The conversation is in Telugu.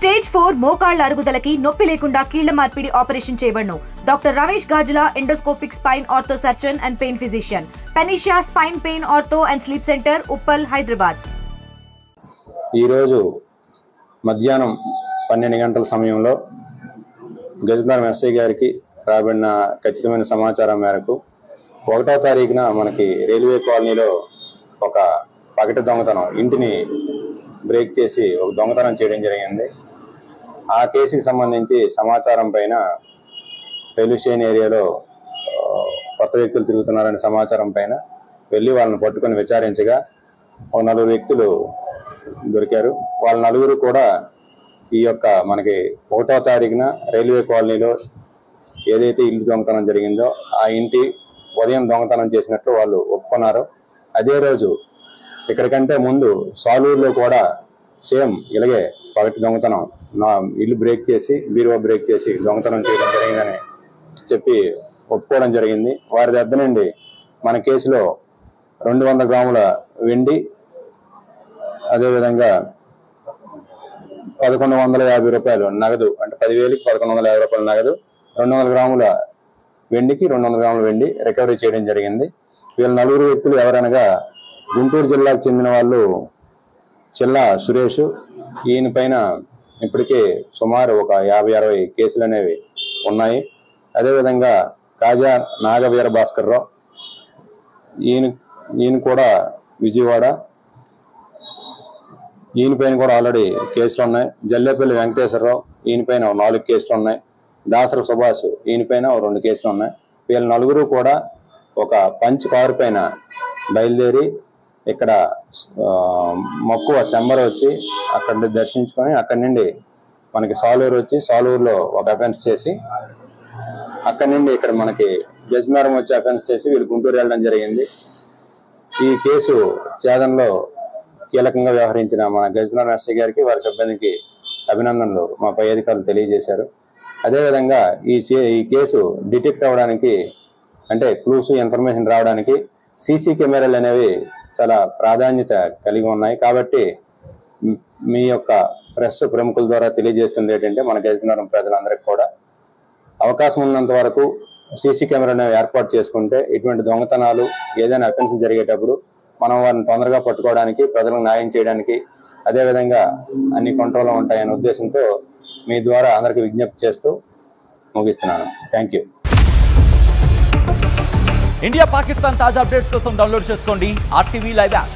స్టేజ్ 4 మోకాళ్ల అరుగుదలకి నొప్పి లేకుండా కీళ్ల మార్పిడి ఆపరేషన్ చేయబడును. Doctor Ramesh Gajula, endoscopic spine ortho surgeon and pain physician, Panacea spine pain ortho and sleep centre, Uppal, Hyderabad. ఈ రోజు మధ్యాహ్నం 12 గంటల సమయంలో గజనగరం ఎస్ఐ గారికి రాబడిన ఖచ్చితమైన సమాచారం మేరకు 1వ తారీఖున మనకి రైల్వే కాలనీలో ఒక పగటి దొంగతనం, ఇంటిని బ్రేక్ చేసి ఒక దొంగతనం చేయడం జరిగింది. ఆ కేసుకి సంబంధించి సమాచారం పైన రైల్వే స్టేషన్ ఏరియాలో కొత్త వ్యక్తులు తిరుగుతున్నారనే సమాచారం పైన వెళ్ళి వాళ్ళని పట్టుకొని విచారించగా ఒక 4 వ్యక్తులు దొరికారు. వాళ్ళ 4 కూడా ఈ యొక్క మనకి 1వ తారీఖున రైల్వే కాలనీలో ఏదైతే ఇల్లు దొంగతనం జరిగిందో ఆ ఇంటి ఉదయం దొంగతనం చేసినట్లు వాళ్ళు ఒప్పుకున్నారు. అదే రోజు ఇక్కడికంటే ముందు సాలూరులో కూడా సేమ్ ఇలాగే పగటి దొంగతనం, నా ఇల్లు బ్రేక్ చేసి బీరువా బ్రేక్ చేసి దొంగతనం చేయడం జరిగిందని చెప్పి ఒప్పుకోవడం జరిగింది. వారి దగ్గర నుండి మన కేసులో 200 గ్రాముల వెండి, అదేవిధంగా 1150 రూపాయలు నగదు, అంటే 10,000కి 1150 రూపాయల నగదు, 200 గ్రాముల వెండికి 200 గ్రాముల వెండి రికవరీ చేయడం జరిగింది. వీళ్ళ 4 వ్యక్తులు ఎవరనగా గుంటూరు జిల్లాకు చెందిన వాళ్ళు చిల్లా సురేష్. ఈయన పైన ఇప్పటికే సుమారు ఒక 50-60 కేసులు అనేవి ఉన్నాయి. అదేవిధంగా కాజా నాగ వీర భాస్కర్ రావు, ఈయన కూడా విజయవాడ, ఈయన పైన కూడా ఆల్రెడీ కేసులు ఉన్నాయి. జల్లేపల్లి వెంకటేశ్వరరావు, ఈయన పైన 4 కేసులు ఉన్నాయి. దాసర సుభాష్, ఈయన పైన 2 కేసులు ఉన్నాయి. వీళ్ళ 4 కూడా ఒక పంచ్ కారు పైన బయలుదేరి ఇక్కడ మక్కువ శంబర్ వచ్చి అక్కడ దర్శించుకొని అక్కడి నుండి మనకి సాలూరు వచ్చి సాలూరులో ఒక అఫెన్స్ చేసి అక్కడి నుండి ఇక్కడ మనకి గజనగరం వచ్చి అఫెన్స్ చేసి వీళ్ళు గుంటూరు వెళ్ళడం జరిగింది. ఈ కేసు ఛేదనలో కీలకంగా వ్యవహరించిన మన గజనగరం ఎస్ఐ గారికి, వారి సిబ్బందికి అభినందనలు మా పై అధికారులు తెలియజేశారు. అదేవిధంగా ఈ కేసు డిటెక్ట్ అవ్వడానికి, అంటే క్లూస్ ఇన్ఫర్మేషన్ రావడానికి సీసీ కెమెరాలు అనేవి చాలా ప్రాధాన్యత కలిగి ఉన్నాయి. కాబట్టి మీ యొక్క ప్రెస్ ప్రముఖుల ద్వారా తెలియజేస్తుంది ఏంటంటే, మన గజనగరం ప్రజలందరికీ కూడా అవకాశం ఉన్నంత వరకు సీసీ కెమెరాను ఏర్పాటు చేసుకుంటే ఇటువంటి దొంగతనాలు ఏదైనా అఫెన్స్ జరిగేటప్పుడు మనం వారిని తొందరగా పట్టుకోవడానికి, ప్రజలకు న్యాయం చేయడానికి, అదేవిధంగా అన్ని కంట్రోల్లో ఉంటాయనే ఉద్దేశంతో మీ ద్వారా అందరికీ విజ్ఞప్తి చేస్తూ ముగిస్తున్నాను. Thank you. ఇండియా పాకిస్తాన్ తాజా అప్డేట్స్ కోసం డౌన్లోడ్ చేసుకోండి RTV లైవ్ యాప్.